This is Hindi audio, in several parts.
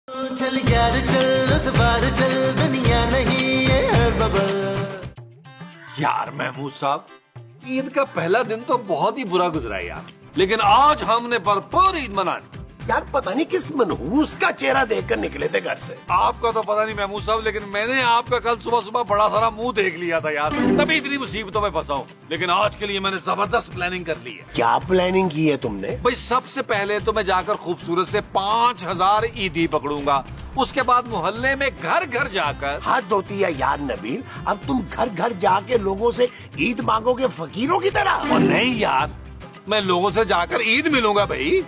चल यार चल उस बार चल दुनिया नहीं है बबल। यार महमूद साहब, ईद का पहला दिन तो बहुत ही बुरा गुजरा यार, लेकिन आज हमने भरपूर ईद मनानी। यार पता नहीं किस मनहूस का चेहरा देखकर निकले थे घर से। आपका तो पता नहीं महमूद साहब, लेकिन मैंने आपका कल सुबह सुबह बड़ा सारा मुंह देख लिया था यार, तभी इतनी मुसीबतों में फंसा हूँ। लेकिन आज के लिए मैंने जबरदस्त प्लानिंग कर ली है। क्या प्लानिंग की है तुमने? भाई सबसे पहले तो मैं जाकर खूबसूरत से 5000 ईदी पकड़ूंगा। उसके बाद मोहल्ले में घर घर जाकर हाथ धोती है यार नबील, अब तुम घर घर जाके लोगों से ईद मांगोगे फकीरों की तरह? और नहीं यार, मैं लोगों से जाकर ईद मिलूंगा भाई।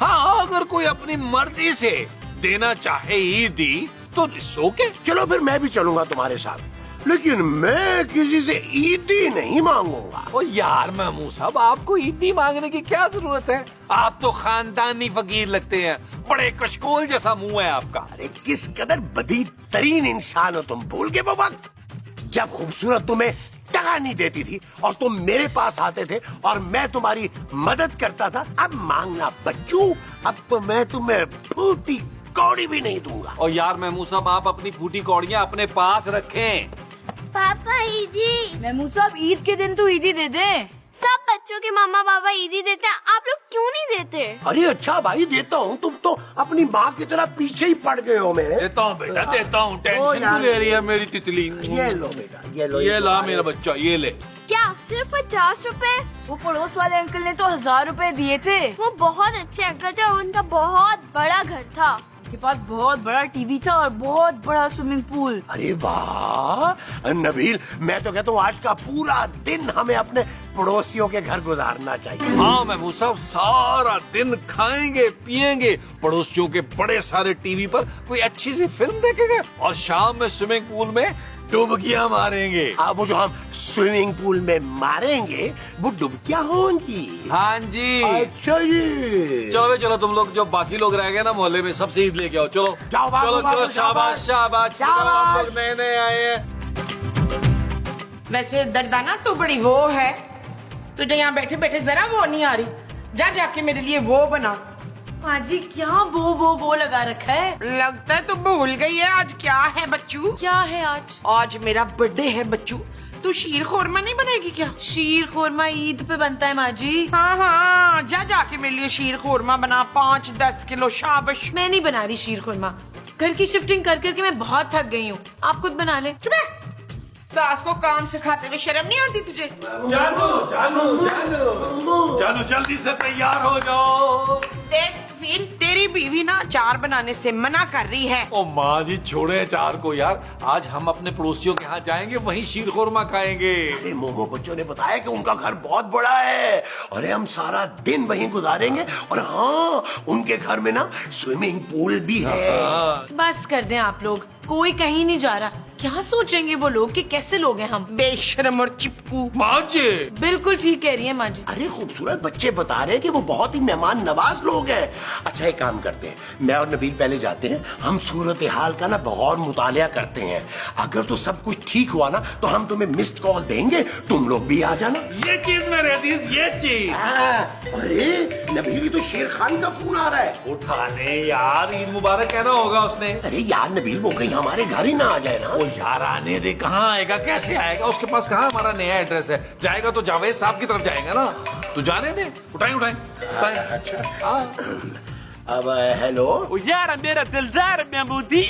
हाँ, अगर कोई अपनी मर्जी से देना चाहे ईदी तो ओके। चलो फिर मैं भी चलूंगा तुम्हारे साथ, लेकिन मैं किसी से ईदी नहीं मांगूंगा। ओ यार महमूद साहब, आपको ईदी मांगने की क्या जरूरत है? आप तो खानदानी फकीर लगते हैं, बड़े कशकोल जैसा मुंह है आपका। अरे किस कदर बदी तरीन इंसान हो तुम, भूल गए वो वक्त जब खूबसूरत तुम्हें टका नहीं देती थी और तुम मेरे पास आते थे और मैं तुम्हारी मदद करता था। अब मांगना बच्चू, अब तो मैं तुम्हें फूटी कौड़ी भी नहीं दूंगा। और यार महमूद साहब, आप अपनी फूटी कौड़ियां अपने पास रखें। पापा ईदी। महमूद साहब, ईद के दिन तो ईदी दे दे। सब बच्चों के मामा पापा ईदी देते हैं, आप लोग क्यों नहीं देते? अरे अच्छा भाई देता हूँ, तुम तो अपनी माँ की तरह पीछे ही पड़ गए हो मेरे। देता हूँ बेटा, देता हूँ। ओ टेंशन यार। क्यों ले रही है मेरी तितली? ये लो बेटा, ये लो। ये ला मेरा बच्चा, ये ले। क्या सिर्फ 50 रुपए? वो पड़ोस वाले अंकल ने तो 1000 रुपए दिए थे। वो बहुत अच्छे अंकल थे और उनका बहुत बड़ा घर था। उनके पास बहुत बड़ा टीवी था और बहुत बड़ा स्विमिंग पूल। अरे वाह नबील, मैं तो कहता हूँ आज का पूरा दिन हमें अपने पड़ोसियों के घर गुजारना चाहिए। हाँ महमूद साहब, सारा दिन खाएंगे पिएंगे, पड़ोसियों के बड़े सारे टीवी पर कोई अच्छी सी फिल्म देखेंगे और शाम में स्विमिंग पूल में डुबकियां मारेंगे। वो जो हम स्विमिंग पूल में मारेंगे वो डुबकियां होंगी। हाँ जी। अच्छा जी। चलो चलो, तुम लोग जो बाकी लोग रह गए ना मोहल्ले में, सबसे ईद लेके आओ। चलो जाओ, भागो, चलो भागो, चलो, शाबाश शाबाश। शाबाश। हम लोग नए नए आए हैं। वैसे दर्दाना तो बड़ी वो है, तुझे यहाँ बैठे बैठे जरा वो नहीं आ रही। जा जाके मेरे लिए वो बना। हाँ जी, क्या वो लगा रखा है? लगता है तू भूल गई है आज क्या है बच्चू। क्या है आज? आज मेरा बर्थडे है बच्चू, तू शीर खोरमा नहीं बनेगी क्या? शीर खोरमा ईद पे बनता है माँ जी। हाँ हाँ, जा जाके मेरे लिए शीर खोरमा बना 5-10 किलो। शाबाश। मैं नहीं बना रही शीर खोरमा, घर की शिफ्टिंग कर करके मैं बहुत थक गई हूँ। आप खुद बना ले। चुप है। सास को काम सिखाते हुए शर्म नहीं आती तुझे? जानू जानू जानू जानू, जल्दी से तैयार हो जाओ। देख फिर तेरी बीवी ना अचार बनाने से मना कर रही है। ओ माँ जी, छोड़े अचार को यार, आज हम अपने पड़ोसियों के यहाँ जाएंगे, वहीं शीर खोरमा खाएंगे। अरे मोमो बच्चों ने बताया कि उनका घर बहुत बड़ा है। अरे हम सारा दिन वहीं गुजारेंगे और हाँ, उनके घर में ना स्विमिंग पूल भी है। बस कर दें आप लोग, कोई कहीं नहीं जा रहा। क्या सोचेंगे वो लोग कि कैसे लोग हैं हम? बेशरम और चिपकू। माँ जी, बिल्कुल ठीक कह रही है माँ जी। अरे खूबसूरत बच्चे बता रहे हैं कि वो बहुत ही मेहमान नवाज लोग हैं। अच्छा एक काम करते हैं, मैं और नबील पहले जाते हैं, हम सूरत हाल का ना बगौर मुतालिया करते हैं। अगर तो सब कुछ ठीक हुआ ना तो हम तुम्हें मिस्ड कॉल देंगे, तुम लोग भी आ जाना। ये चीज मेरे अजीज, ये चीज। अरे नबील, तो शेर खान का फोन आ रहा है। उठाने यार, ईद मुबारक कहना होगा उसने। अरे यार नबील, वो कहीं हमारे घर ही ना आ जाए ना। ओ यार आने दे, कहाँ आएगा, कैसे आएगा? उसके पास कहाँ हमारा नया एड्रेस है? जाएगा तो जावेद साहब की तरफ जाएगा ना। तू जाने दे, उठाए उठाए उठाए। अच्छा अब हेलो। ओ यार मेरा दिलदार महमूदी,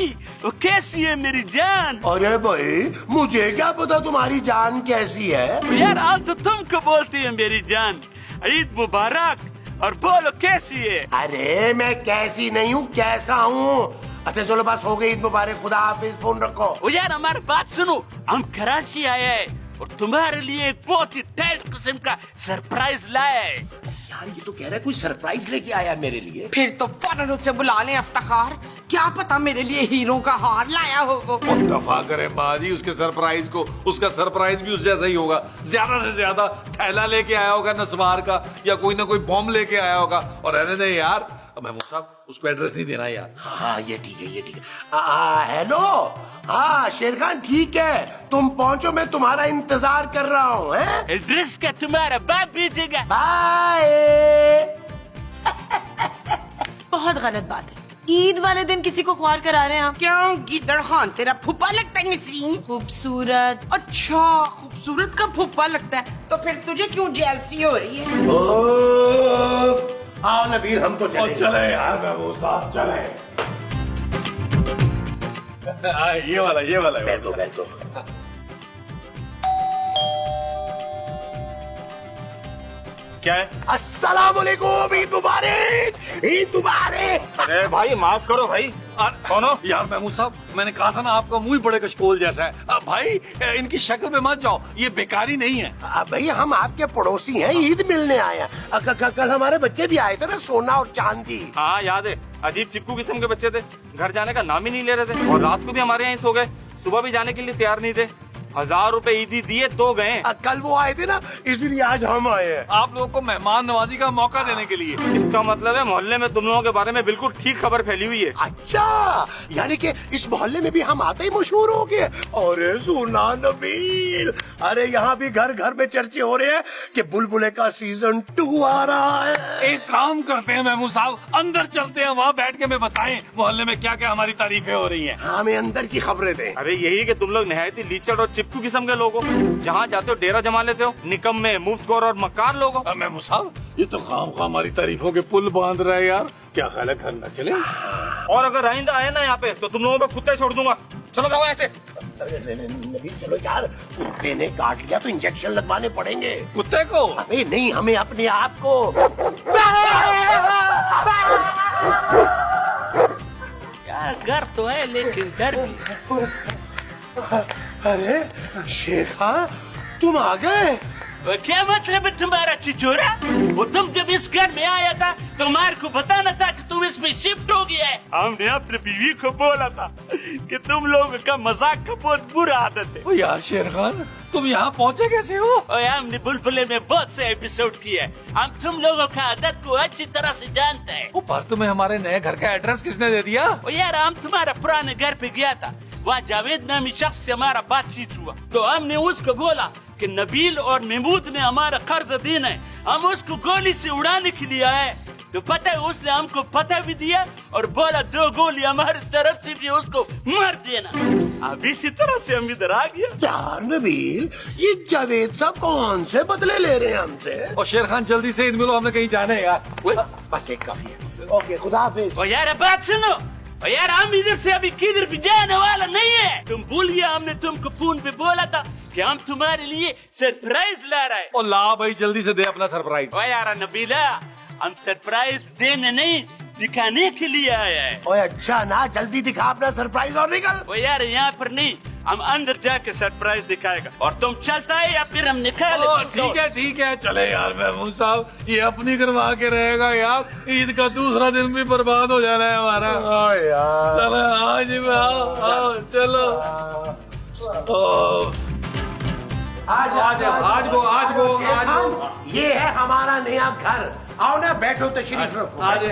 वो कैसी है मेरी जान? अरे भाई, मुझे क्या पता तुम्हारी जान कैसी है। यार आज तो तुमको बोलती है मेरी जान। ईद मुबारक, और बोलो कैसी है? अरे मैं कैसी नहीं हूँ, कैसा हूँ। अच्छा चलो बस हो गई, ईद मुबारक, खुदा हाफिज, फोन रखो। ओ यार हमारी बात सुनो, हम कराची आए हैं और तुम्हारे लिए एक बहुत ही टाइट किस्म का सरप्राइज लाए हैं। यार ये तो कह रहा है कोई सरप्राइज लेके आया मेरे लिए। फिर तो फौरन उसे बुला लें अफ्तार, क्या पता मेरे लिए हीरो का हार लाया हो वो। दफा करे माँ जी उसके सरप्राइज को, उसका सरप्राइज भी उस जैसा ही होगा। ज्यादा से ज्यादा थैला लेके आया होगा नस्वार का, या कोई ना कोई बॉम्ब लेके आया होगा। और रहने दे यार महमूद साहब, उसको एड्रेस नहीं देना यार। हाँ ये ठीक है, ये ठीक है। हेलो, हाँ शेर खान ठीक है, तुम पहुंचो, मैं तुम्हारा इंतजार कर रहा हूँ। एड्रेस का तुम्हारा बाप भेजेगा। बाय। बहुत गलत बात है, ईद वाले दिन किसी को ख्वार करा रहे हैं आप? क्यों गिदड़ खान तेरा फूफा लगता है नसरीन? खूबसूरत। अच्छा, खूबसूरत का फूफा लगता है तो फिर तुझे क्यों जेलसी हो रही है? आओ नबील, हम तो चले यार, महबूब साहब चले। ये वाला बैठ दो। क्या है? अस्सलाम वालेकुम, ईद मुबारक, ईद मुबारक। अरे भाई माफ करो भाई। कौन हो? यार महमूद साहब, मैंने कहा था ना आपका मुंह ही बड़े कशकोल जैसा है। अब भाई इनकी शक्ल पे मत जाओ, ये बेकारी नहीं है। भाई हम आपके पड़ोसी हैं, ईद मिलने आए हैं। कल हमारे बच्चे भी आए थे ना, सोना और चांदी। हाँ याद है, अजीब चिपकू किस्म के बच्चे थे, घर जाने का नाम ही नहीं ले रहे थे और रात को भी हमारे यहाँ सो गए, सुबह भी जाने के लिए तैयार नहीं थे। 1000 रुपए ईदी दिए तो गए। कल वो आए थे ना, इसलिए आज हम आए हैं। आप लोगों को मेहमान नवाजी का मौका देने के लिए। इसका मतलब है मोहल्ले में तुम लोगों के बारे में बिल्कुल ठीक खबर फैली हुई है। अच्छा, यानी कि इस मोहल्ले में भी हम आते ही मशहूर हो गए। अरे सुना नबील, अरे यहाँ भी घर घर में चर्चे हो रहे हैं कि बुलबुले का सीजन 2 आ रहा है। एक काम करते हैं महमूद साहब, अंदर चलते हैं, वहाँ बैठ के मैं बताएं मोहल्ले में क्या क्या हमारी तारीफें हो रही हैं। हमें अंदर की खबरें दें। अरे यही कि तुम लोग नहायत ही लीचड़ और चिपकू किस्म के लोग हो, जहाँ जाते हो डेरा जमा लेते हो, निकम्मे, मुफ्तखोर और मक्कार लोग हो। महमूद साहब, ये तो खामखा हमारी तारीफों के पुल बांध रहा है यार। क्या ख्याल है, घर न चले? और अगर आइंदा आए ना यहाँ पे तो तुम लोगों पे कुत्ते छोड़ दूंगा। चलो भागो ऐसे। नबील चलो यार, कुत्ते ने काट लिया तो इंजेक्शन लगवाने पड़ेंगे। कुत्ते को? अबे नहीं, हमें अपने आप को। यार घर तो है लेकिन डर भी। अरे शेखा, तुम आ गए? क्या मतलब है तुम्हारा चिचोरा? वो तुम जब इस घर में आया था तो हमारे को बताना था कि तुम इसमें शिफ्ट हो गया है। हमने अपनी बीवी को बोला था कि तुम लोगों का मजाक का बहुत बुरा आदत है। ओ यार शेर खान, तुम यहाँ पहुँचे कैसे हो? और हमने बुलबुले में बहुत से एपिसोड किए हैं, हम तुम लोगों का आदत को अच्छी तरह से जानते हैं। ओ, पर तुम्हें हमारे नए घर का एड्रेस किसने दे दिया? और यार हम तुम्हारा पुराने घर पे गया था, वहाँ जावेद नामी शख्स से हमारा बातचीत हुआ तो हमने उसको बोला कि नबील और महमूद ने हमारा कर्ज देना है, हम उसको गोली से उड़ाने के लिए आए। तो पता है उसने हमको पता भी दिया और बोला 2 गोली हमारी तरफ से भी उसको मार देना। अब इसी तरह से हम इधर आ गया। यार नबील, ये जावेद साहब कौन से बदले ले रहे हैं हमसे? और शेर खान जल्दी से ईद मिलो, हमने कहीं जाना है यार। बस एक काफी है। ओके, खुदा हाफिज। और यार बात सुनो, और यार हम इधर से अभी किधर भी जाने वाला नहीं है। तुम भूल गया हमने तुमको फोन पे बोला था कि हम तुम्हारे लिए सरप्राइज ला रहे हैं। और ला भाई जल्दी से दे अपना सरप्राइज। ओ यार नबीला, हम सरप्राइज देने नहीं दिखाने के लिए आया है। ओए अच्छा ना, जल्दी दिखा अपना सरप्राइज और निकल। ओ यार यहाँ पर नहीं, हम अंदर जाके सरप्राइज दिखाएगा और तुम चलता है या फिर हम निकाले। ठीक है चले यार महमूद साहब, ये अपनी करवा के रहेगा यार। ईद का दूसरा दिन भी बर्बाद हो जाना है हमारा। यार चलो आज आओ चलो। आज गो। ये है हमारा नया घर। आओ ना, बैठो, तशरीफ रखो। आजे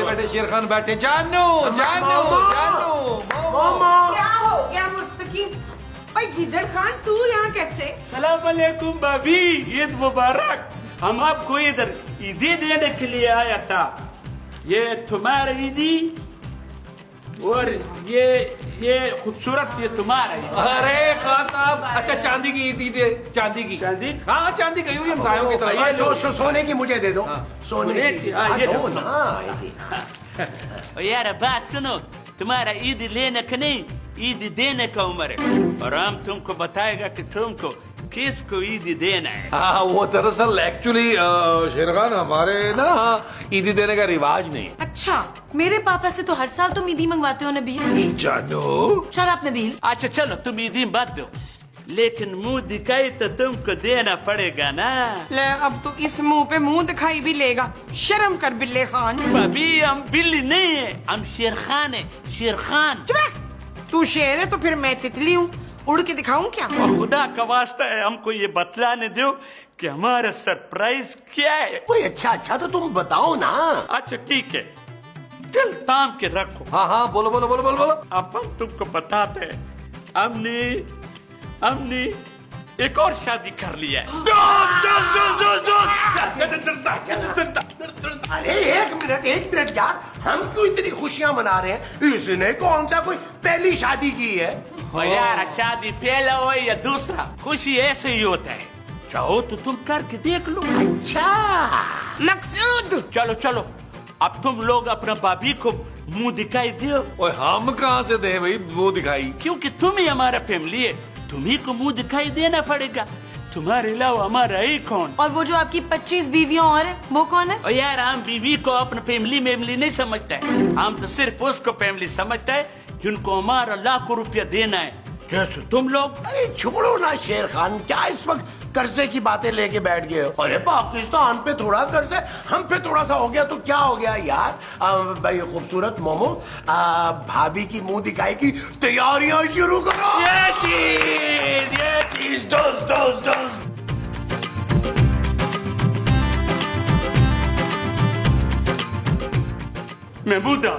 बैठे शेर खान बैठे। जानू क्या हो गया मुस्तकीम? भाई गिदड़ खान, तू यहाँ कैसे? सलाम अलैकुम भाभी, ईद मुबारक। हम आपको इधर ईदी देने के लिए आया था। ये तुम्हारा ईदी और ये खूबसूरत ये तुम्हारा ईदी। अरे खान साहब, अच्छा चांदी की ईद दे। चांदी? हाँ चांदी कही हुई हमसायों की तरह। सोने की मुझे दे दो। सोने की ये दो दो। ना। यार बात सुनो, तुम्हारा ईद लेने का नहीं, ईद देने का उम्र है और हम तुमको बताएगा कि तुमको किसको ईद देना है। हाँ वो दरअसल एक्चुअली शेर खान, हमारे ना ईदी देने का रिवाज नहीं है। अच्छा, मेरे पापा से तो हर साल तुम ईदी मंगवाते हो नबील। जानू शट अप नबील। अच्छा चलो तुम ईदी मत दो, लेकिन मुंह दिखाई तो तुमको देना पड़ेगा ना। ले, अब तो इस मुंह पे मुंह दिखाई भी लेगा। शर्म कर बिल्ले खान। भाभी हम बिल्ली नहीं है, हम शेर खान है, शेर खान। तू शेर है तो फिर मैं तितली हूँ, उड़ के दिखाऊं क्या? और खुदा का वास्ता है हमको ये बतलाने दो कि हमारा सरप्राइज क्या है। कोई अच्छा तो तुम बताओ ना। अच्छा ठीक है, दिल ताम के रखो। हाँ बोलो। अब हम तुमको बताते हैं, हमने एक और शादी कर लिया है। अरे एक मिनट यार, हम क्यों इतनी खुशियां मना रहे हैं? इसने कौन सा कोई पहली शादी की है? और यार शादी पहला हो या दूसरा, खुशी ऐसे ही होता है। चाहो तो तुम करके देख लो। अच्छा मकसूद, चलो चलो, अब तुम लोग अपना भाभी को मुंह दिखाई दो। ओए हम कहाँ से दें भाई वो दिखाई? क्योंकि तुम ही हमारा फैमिली है, तुम्ही को मुंह दिखाई देना पड़ेगा। तुम्हारे अलावा हमारा ही कौन? और वो जो आपकी 25 बीवियां और है, वो कौन है? और यार हम बीवी को अपना फैमिली नहीं समझता है, हम तो सिर्फ उसको फैमिली समझता है जिनको हमारा लाखों रुपया देना है। कैसे तुम लोग? अरे छोड़ो ना शेर खान, क्या इस वक्त कर्जे की बातें लेके बैठ गए हो? अरे पाकिस्तान पे थोड़ा कर्ज है, हम पे थोड़ा सा हो गया तो क्या हो गया यार? भाई खूबसूरत मोमो, भाभी की मुंह दिखाई की तैयारियां शुरू करो। ये चीज दोस्त महबूदा,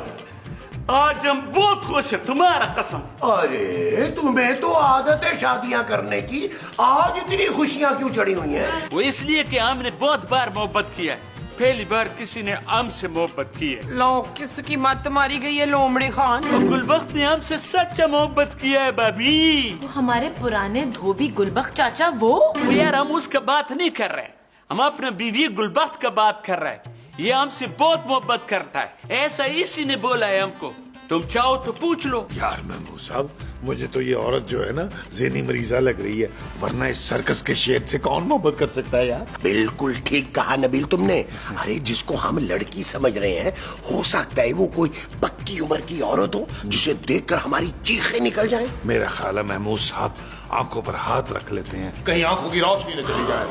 आज हम बहुत खुश है, तुम्हारा कसम। अरे तुम्हें तो आदत है शादियां करने की, आज इतनी खुशियां क्यों चढ़ी हुई हैं? वो इसलिए कि हमने बहुत बार मोहब्बत किया है, पहली बार किसी ने हमसे मोहब्बत की है। लो किसकी मत मारी गई है लोमड़ी खान? और गुलबख्त ने हमसे सच्चा मोहब्बत किया है भाभी। वो हमारे पुराने धोबी गुलबख्त चाचा वो? यार हम उसका बात नहीं कर रहे, हम अपने बीवी गुलबख्त का बात कर रहे हैं। ये हमसे बहुत मोहब्बत करता है, ऐसा इसी ने बोला है हमको। तुम चाहो तो पूछ लो। यार महमूद साहब, मुझे तो ये औरत जो है ना ज़हनी मरीजा लग रही है, वरना इस सर्कस के शेर से कौन मोहब्बत कर सकता है यार? बिल्कुल ठीक कहा नबील तुमने। अरे जिसको हम लड़की समझ रहे हैं, हो सकता है वो कोई पक्की उम्र की औरत हो जिसे देखकर हमारी चीखें निकल जाए। मेरा ख्याल है महमूद साहब आंखों पर हाथ रख लेते हैं, कहीं आंखों की रोशनी न चली जाए।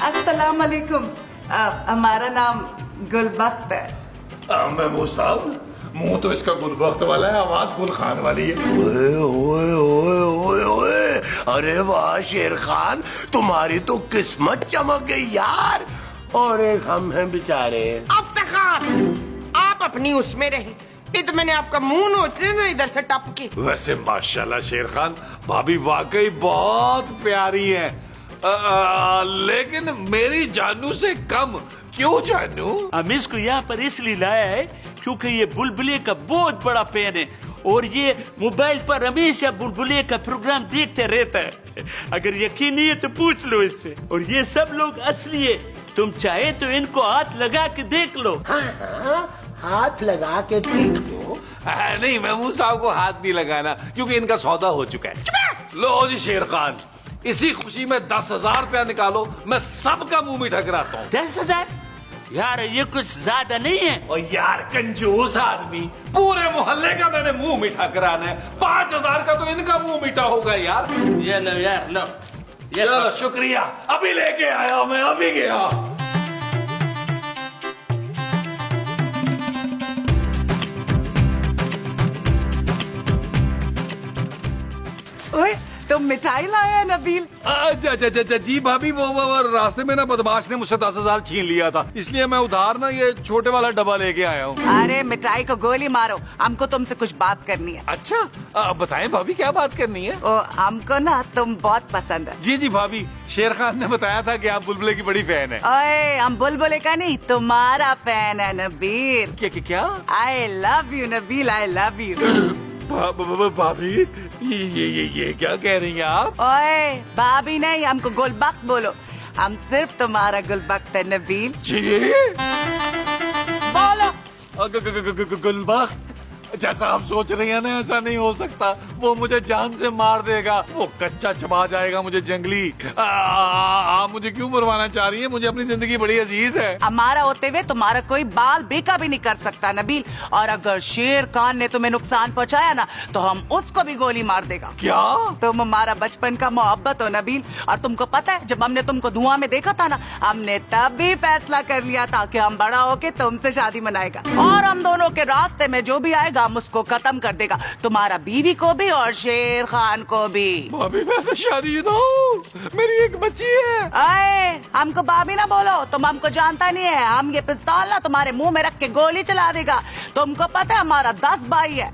अस्सलाम वालेकुम, हमारा नाम गुलबख्त है। महमूद साहब मुंह तो इसका गुलबख्त वाला है, आवाज गुल खान वाली है। ओए ओए ओए ओए ओए, अरे वाह शेर खान, तुम्हारी तो किस्मत चमक गई यार। और एक हम हैं बेचारे। अफ्तार, आप अपनी उसमें रहे, ये तो मैंने आपका मुंह नोच लिया ना इधर से टप के। वैसे माशाल्लाह शेर खान, भाभी वाकई बहुत प्यारी है, लेकिन मेरी जानू से कम। क्यों जानू? हम इसको यहाँ पर इसलिए लाया है क्योंकि ये बुलबुले का बहुत बड़ा फैन है और ये मोबाइल पर हमेशा बुलबुले का प्रोग्राम देखते रहता है। अगर यकीन नहीं है तो पूछ लो इससे। और ये सब लोग असली है, तुम चाहे तो इनको हाथ लगा के देख लो। हाँ हाँ, हाथ लगा के देख लो। नहीं महमूद साहब को हाथ नहीं लगाना क्योंकि इनका सौदा हो चुका है। लो जी शेर खान, इसी खुशी में 10,000 रुपया निकालो, मैं सबका मुंह मीठा कराता हूँ। 10,000? यार ये कुछ ज्यादा नहीं है। और यार कंजूस आदमी, पूरे मोहल्ले का मैंने मुंह मीठा कराना है, 5,000 का तो इनका मुंह मीठा होगा यार। ये लो यार, लो ये लो, शुक्रिया, अभी लेके आया मैं, अभी गया। ओए, तुम मिठाई लाया है नबील? जी भाभी, वो रास्ते में ना बदमाश ने मुझसे 10,000 छीन लिया था, इसलिए मैं उधार ना ये छोटे वाला डब्बा लेके आया हूँ। अरे मिठाई को गोली मारो, हमको तुमसे कुछ बात करनी है। अच्छा बताएं भाभी, क्या बात करनी है? ओ, हमको ना तुम बहुत पसंद है। जी भाभी, शेर खान ने बताया था कि आप बुलबुले की बड़ी फैन है। ओए, हम बुलबुले का नहीं, तुम्हारा फैन है नबील। क्या? I love you Nabeel, I love you. भाभी ये क्या कह रही हैं आप? ओए भाभी नहीं, हमको गुलबख्त बोलो, हम सिर्फ तुम्हारा गुलबख्त है नबील। जी बोलो। गुलबख्त, जैसा आप सोच रही हैं ना ऐसा नहीं हो सकता, वो मुझे जान से मार देगा, वो कच्चा चबा जाएगा मुझे जंगली। आप मुझे क्यों मरवाना चाह रही हैं? मुझे अपनी जिंदगी बड़ी अजीज है। हमारा होते हुए तुम्हारा कोई बाल बेका भी नहीं कर सकता नबील, और अगर शेर खान ने तुम्हें नुकसान पहुंचाया ना तो हम उसको भी गोली मार देगा। क्या? तुम हमारा बचपन का मोहब्बत हो नबील, और तुमको पता है जब हमने तुमको धुआं में देखा था ना, हमने तब भी फैसला कर लिया था कि हम बड़ा होके तुमसे शादी मनाएगा, और हम दोनों के रास्ते में जो भी आएगा हम उसको खत्म कर देगा, तुम्हारा बीवी को भी और शेर खान को भी। भाभी मैं तो शादीशुदा हूँ, मेरी एक बच्ची है। अरे हमको भाभी ना बोलो, तुम हमको जानता नहीं है। हम ये पिस्तौल ना तुम्हारे मुंह में रख के गोली चला देगा। तुमको पता है हमारा 10 भाई है।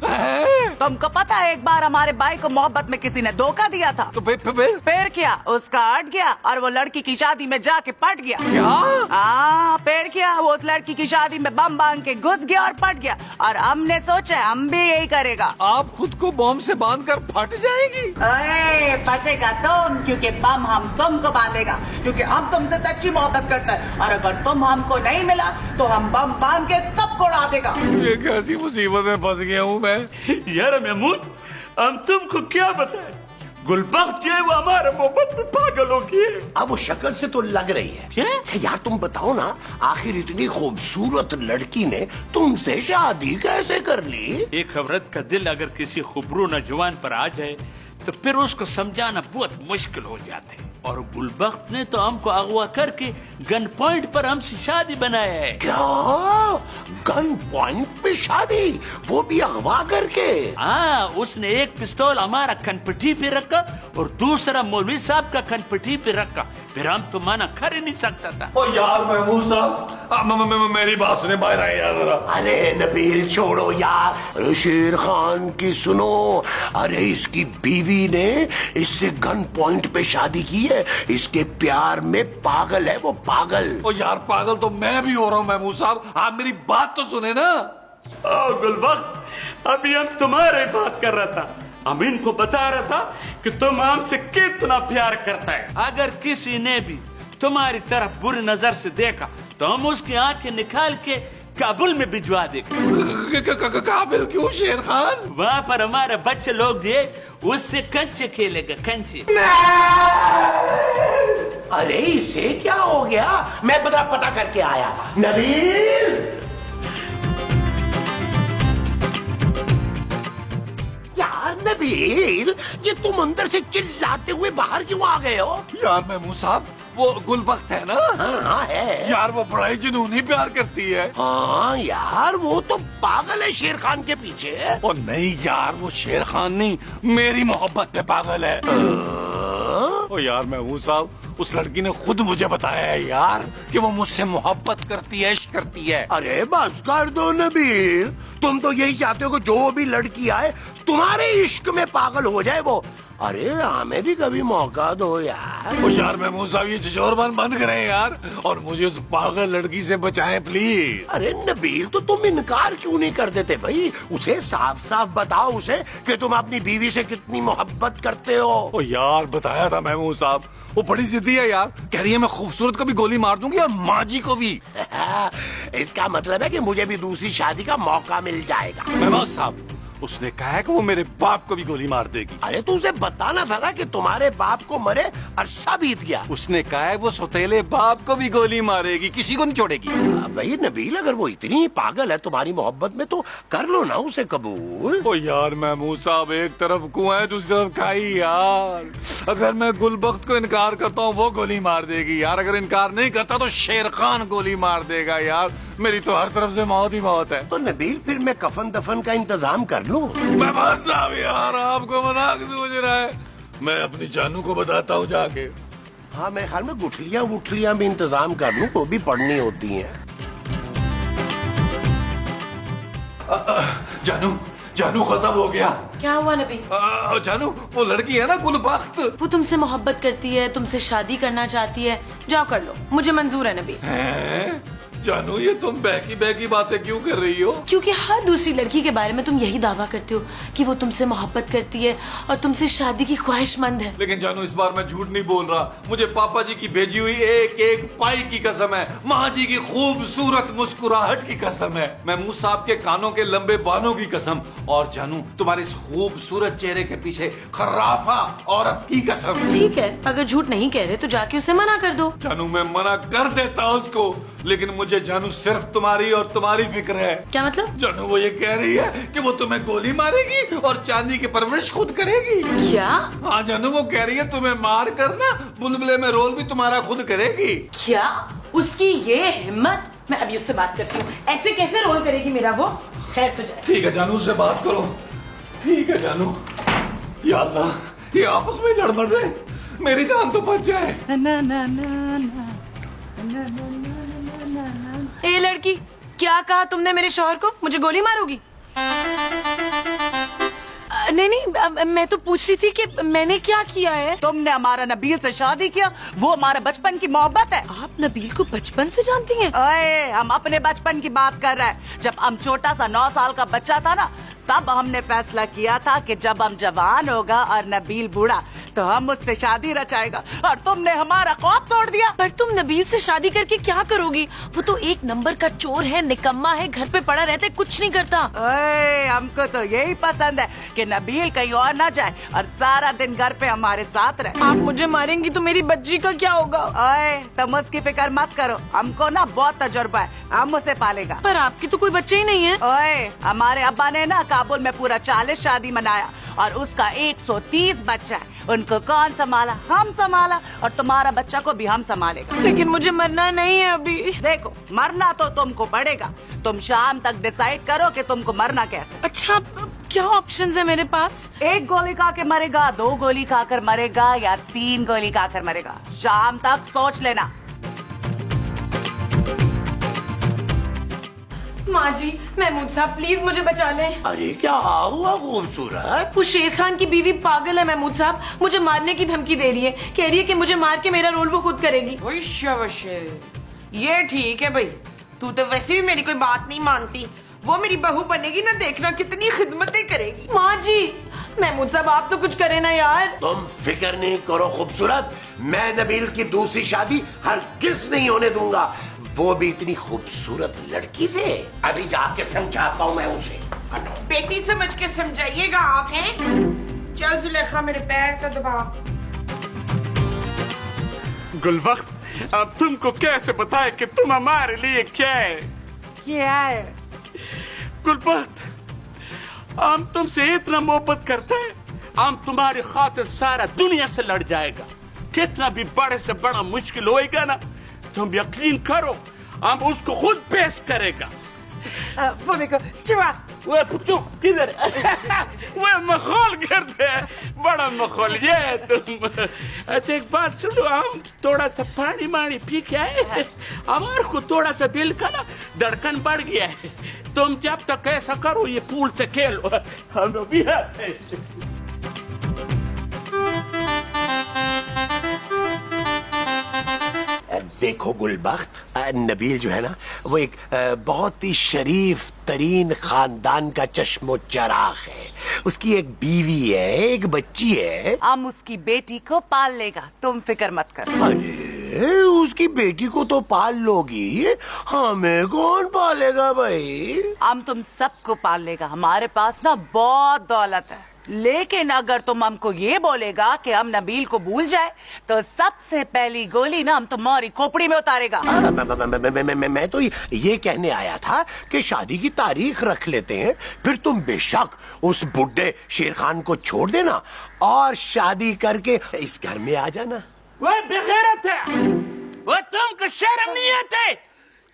तुमको पता है एक बार हमारे भाई को मोहब्बत में किसी ने धोखा दिया था, तो फिर क्या उसका अट गया और वो लड़की की शादी में जाके पट गया। क्या? हाँ फिर क्या, वो उस लड़की की शादी में बम बांध के घुस गया और पट गया। और हमने सोचा हम भी यही करेगा। आप खुद को बॉम्ब से बांधकर फट जाएगी। अरे फटेगा तुम, क्योंकि बम हम तुमको बांधेगा, क्योंकि हम तुमसे सच्ची मोहब्बत करते हैं। और अगर तुम हमको नहीं मिला तो हम बम बांध के सबको उड़ा देगा। ये कैसी मुसीबत में फंस गया हूँ मैं। यार महमूद, हम तुमको क्या बताएं, गुलबख्त जो है वो हमारे मोहब्बत में पागल हो गई। अब वो शक्ल से तो लग रही है। अच्छा यार तुम बताओ ना, आखिर इतनी खूबसूरत लड़की ने तुमसे शादी कैसे कर ली? एक औरत का दिल अगर किसी खूबरू नौजवान पर आ जाए तो फिर उसको समझाना बहुत मुश्किल हो जाता है। और गुलबख्त ने तो हमको अगवा करके गन पॉइंट पर हमसे शादी बनाया है। क्या गन पॉइंट पे शादी, वो भी अगवा करके? हाँ, उसने एक पिस्तौल हमारा कनपट्टी पे रखा और दूसरा मौलवी साहब का कनपट्टी पे रखा। फिर हम तो मना कर ही नहीं सकता था। ओ यार महमूद साहब, मेरी बात सुने, बाहर आए यार जरा। अरे नबील छोड़ो यार, अरे शेर खान की सुनो। अरे इसकी बीवी ने इससे गन पॉइंट पे शादी की है, इसके प्यार में पागल है वो, पागल। ओ यार पागल तो मैं भी हो रहा हूँ महमूद साहब, आप मेरी बात तो सुने ना। गुलबख्त, अभी हम तुम्हारे बात कर रहा था। हम इनको बता रहा था कि तुम हमसे कितना प्यार करता है। अगर किसी ने भी तुम्हारी तरफ बुरी नजर से देखा तो हम उसकी आंखें निकाल के काबुल में भिजवा देगा। काबिल क्यों शेर खान? वहाँ पर हमारे बच्चे लोग जो उससे कंचे खेलेगा, कंचे। अरे इसे क्या हो गया? मैं पता करके आया। नबील, यार नबील, ये तुम अंदर से चिल्लाते हुए बाहर क्यों आ गए हो? यार महमूद साहब, वो गुलबख्त है ना? हाँ है यार, वो बड़ा ही जुनूनी प्यार करती है। हाँ यार, वो तो पागल है शेर खान के पीछे। और नहीं यार, वो शेर खान नहीं, मेरी मोहब्बत पे पागल है। ओ यार महमूद साहब, उस लड़की ने खुद मुझे बताया है यार कि वो मुझसे मोहब्बत करती है, इश्क करती है। अरे बस कर दो नबील, तुम तो यही चाहते हो कि जो भी लड़की आए तुम्हारे इश्क में पागल हो जाए वो। अरे हमें भी कभी मौका दो यार। ओ यार महमूद साहब, ये झिझोरबान बंद करें यार, और मुझे उस पागल लड़की से बचाएं प्लीज। अरे नबील, तो तुम इनकार क्यों नहीं कर देते भाई? उसे साफ साफ बताओ उसे कि तुम अपनी बीवी से कितनी मोहब्बत करते हो। ओ यार बताया था महमूद साहब, वो बड़ी जिद्दी है यार, कह रही है मैं खूबसूरत को भी गोली मार दूंगी और माँ जी को भी। इसका मतलब है कि मुझे भी दूसरी शादी का मौका मिल जाएगा। महमूद साहब, उसने कहा है कि वो मेरे बाप को भी गोली मार देगी। अरे तो उसे बताना था ना कि तुम्हारे बाप को मरे अरसा बीत गया। उसने कहा है वो सौतेले बाप को भी गोली मारेगी, किसी को नहीं छोड़ेगी। भाई नबील, अगर वो इतनी पागल है तुम्हारी मोहब्बत में तो कर लो ना उसे कबूल। ओ यार महमूद साहब, एक तरफ कुआं है दूसरी तरफ खाई यार। अगर मैं गुलबख्त को इनकार करता हूँ वो गोली मार देगी यार, अगर इनकार नहीं करता तो शेर खान गोली मार देगा यार। मेरी तो हर तरफ से मौत ही मौत है। तो नबील, फिर मैं कफन दफन का इंतजाम कर लूं। महमूद साहब यार, आपको मजाक सूझ रहा है, मैं अपनी जानू को बताता हूँ जाके। हाँ, मेरे ख्याल में गुठलियाँ वुठलियाँ भी इंतजाम कर लूं, वो भी पढ़नी होती हैं। जानू, जानू खत्म हो गया। क्या हुआ नबी? जानू, वो लड़की है ना गुलबख्त, वो तुमसे मोहब्बत करती है, तुमसे शादी करना चाहती है। जाओ कर लो, मुझे मंजूर है नबी। जानू, ये तुम बहकी बहकी बातें क्यों कर रही हो? क्योंकि हर दूसरी लड़की के बारे में तुम यही दावा करते हो कि वो तुमसे मोहब्बत करती है और तुमसे शादी की ख्वाहिशमंद है। लेकिन जानू, इस बार मैं झूठ नहीं बोल रहा, मुझे पापा जी की भेजी हुई एक एक पाई की कसम है, माँ जी की खूबसूरत मुस्कुराहट की कसम है, महमूद साहब के कानों के लंबे बालों की कसम, और जानू तुम्हारे इस खूबसूरत चेहरे के पीछे खराफा औरत की कसम। ठीक है, अगर झूठ नहीं कह रहे तो जाके उसे मना कर दो। जानू, मैं मना कर देता उसको, लेकिन मुझे जानू सिर्फ तुम्हारी और तुम्हारी फिक्र है। क्या मतलब? जानू, वो ये कह रही है कि वो तुम्हें गोली मारेगी और चांदी की परवरिश खुद करेगी। क्या? हाँ जानू, वो कह रही है तुम्हें मार कर ना बुलबुले में रोल भी तुम्हारा खुद करेगी। क्या? उसकी ये हिम्मत? मैं अभी उससे बात करती हूँ। ऐसे कैसे रोल करेगी मेरा वो? ठहर तो जाए। ठीक है जानू, उससे बात करो। ठीक है जानू। या अल्लाह, ये आपस में लड़ मर रहे, मेरी जान तो बच जाए। ए लड़की, क्या कहा तुमने मेरे शौहर को? मुझे गोली मारोगी? नहीं नहीं, मैं तो पूछ रही थी कि मैंने क्या किया है। तुमने हमारा नबील से शादी किया, वो हमारे बचपन की मोहब्बत है। आप नबील को बचपन से जानती हैं? ओए, हम अपने बचपन की बात कर रहे हैं। जब हम छोटा सा 9 साल का बच्चा था ना, तब हमने फैसला किया था कि जब हम जवान होगा और नबील बूढ़ा तो हम उससे शादी रचाएगा, और तुमने हमारा ख्वाब तोड़ दिया। पर तुम नबील से शादी करके क्या करोगी? वो तो एक नंबर का चोर है, निकम्मा है, घर पे पड़ा रहता है, कुछ नहीं करता। ओए, हमको तो यही पसंद है कि नबील कहीं और ना जाए और सारा दिन घर पे हमारे साथ रहे। आप मुझे मारेंगी तो मेरी बच्ची का क्या होगा? ओए, तुम उसकी फिक्र मत करो, हमको ना बहुत तजुर्बा है, हम उसे पालेगा। पर आपकी तो कोई बच्चे ही नहीं है। ओए, हमारे अब्बा ने ना काबुल में पूरा 40 शादी मनाया और उसका 130 बच्चा है। उनको कौन संभाला? हम संभाला, और तुम्हारा बच्चा को भी हम संभालेगा। लेकिन मुझे मरना नहीं है अभी। देखो, मरना तो तुमको पड़ेगा। तुम शाम तक डिसाइड करो कि तुमको मरना कैसे। अच्छा, क्या ऑप्शंस है मेरे पास? 1 गोली खा के मरेगा, 2 गोली खाकर मरेगा, या 3 गोली खाकर मरेगा। शाम तक सोच लेना। माँ जी, महमूद साहब प्लीज मुझे बचा लें। अरे क्या हुआ खूबसूरत? वो शेर खान की बीवी पागल है महमूद साहब, मुझे मारने की धमकी दे रही है। कह रही है कि मुझे मार के मेरा रोल वो खुद करेगी। ओए शाबाश, ये ठीक है भाई, तू तो वैसे भी मेरी कोई बात नहीं मानती। वो मेरी बहू बनेगी ना, देखना कितनी खिदमतें करेगी। माँ जी, महमूद साहब आप तो कुछ करे ना यार। तुम फिक्र नहीं करो खूबसूरत, मैं नबील की दूसरी शादी हरगिज़ नहीं होने दूंगा, वो भी इतनी खूबसूरत लड़की से। अभी जाके समझाता हूँ मैं उसे। बेटी समझ के समझाइएगा आप, हैं? चल जुलेखा, मेरे पैर तो दबा। गुलबख्त, अब तुमको कैसे बताए कि तुम हमारे लिए क्या है? क्या है? गुलबख्त, हम तुमसे इतना मोहब्बत करते हैं, हम तुम्हारी खातिर सारा दुनिया से लड़ जाएगा। कितना भी बड़े से बड़ा मुश्किल होएगा ना, तुम यकीन करो हम उसको खुद पेश करेगा। वो देखो चुआ, वो पुच्चू किधर? वो मखौल करते हैं, बड़ा मखौल ये है तुम। अच्छा एक बात सुनो, हम थोड़ा सा पानी मानी पी के आए, हमारे को थोड़ा सा दिल का ना धड़कन बढ़ गया है। तुम जब तक ऐसा करो, ये पूल से खेलो, हम लोग भी आते। देखो गुलबख्त, नबील जो है ना, वो एक बहुत ही शरीफ तरीन खानदान का चश्मो चराग है। उसकी एक बीवी है, एक बच्ची है। हम उसकी बेटी को पाल लेगा, तुम फिक्र मत करो। अरे उसकी बेटी को तो पाल लोगी, हमें कौन पालेगा भाई? हम तुम सबको पाल लेगा। हमारे पास ना बहुत दौलत है, लेकिन अगर तुम हमको ये बोलेगा कि हम नबील को भूल जाए, तो सबसे पहली गोली ना हम तुम्हारी खोपड़ी में उतारेगा। मैं तो ये कहने आया था कि शादी की तारीख रख लेते हैं, फिर तुम बेशक उस बुड्ढे शेर खान को छोड़ देना और शादी करके इस घर में आ जाना। वो बेगैरत है, वो तुमको शर्म नहीं आती?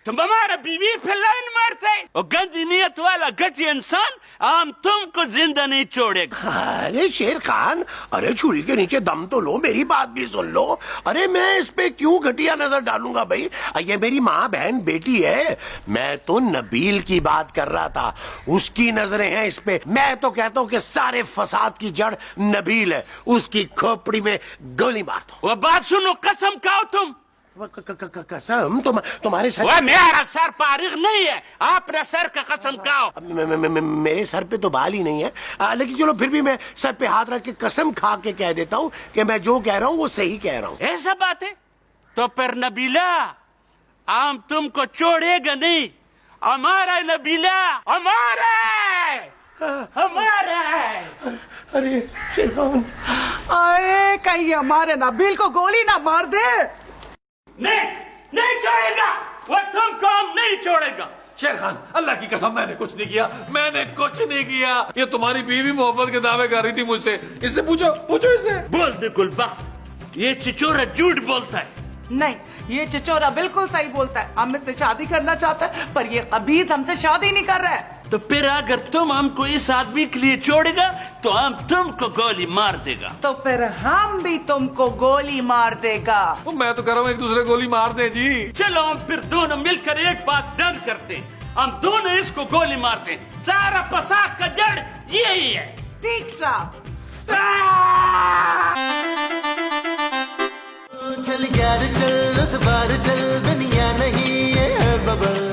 तुम हमारा बीवी पे लाइन मारते, और गंदी नियत वाला घटिया इंसान हम तुमको जिंदा नहीं छोड़ेगा। अरे शेर खान, अरे छुरी के नीचे दम तो लो, मेरी बात भी सुन लो। अरे मैं इस पे क्यों घटिया नजर डालूंगा भाई? ये मेरी माँ बहन बेटी है। मैं तो नबील की बात कर रहा था, उसकी नजरें हैं इस पे। मैं तो कहता हूँ कि सारे फसाद की जड़ नबील है, उसकी खोपड़ी में गोली मार दो। वो बात सुनो, कसम खाओ तुम। कसम? तुम्हारे सर? वो मेरा सर पारिग नहीं है, अपने सर का कसम खाओ। मेरे सर पे तो बाल ही नहीं है, लेकिन चलो फिर भी मैं सर पे हाथ रख के कसम खा के कह देता हूँ कि मैं जो कह रहा हूँ वो सही कह रहा हूँ। ऐसा बात है? तो फिर नबीला, हम तुमको छोड़ेगा नहीं। हमारा नबीला, हमारा हमारा। अरे शेर खान, अरे कहीं हमारे नबील को गोली ना मार दे। नहीं छोड़ेगा, वो तुमको हम नहीं छोड़ेगा। शेर खान, अल्लाह की कसम मैंने कुछ नहीं किया, मैंने कुछ नहीं किया। ये तुम्हारी बीवी मोहब्बत के दावे कर रही थी मुझसे। इससे पूछो, पूछो इससे। बोल दे गुलबख्त, ये चिचोरा झूठ बोलता है। नहीं, ये चिचोरा बिल्कुल सही बोलता है। हम इससे शादी करना चाहता है, पर ये कबीज हमसे शादी नहीं कर रहा है। तो फिर अगर तुम हमको इस आदमी के लिए छोड़ेगा तो हम तुमको गोली मार देगा। तो फिर हम भी तुमको गोली मार देगा। मैं तो कह रहा हूँ एक दूसरे गोली मार दे जी। चलो हम फिर दोनों मिलकर एक बात डन करते हैं, हम दोनों इसको गोली मारते हैं। सारा फसाद का जड़ यही है। ठीक साहब। चल यार चल, उस बार चल, दुनिया नहीं है बबल।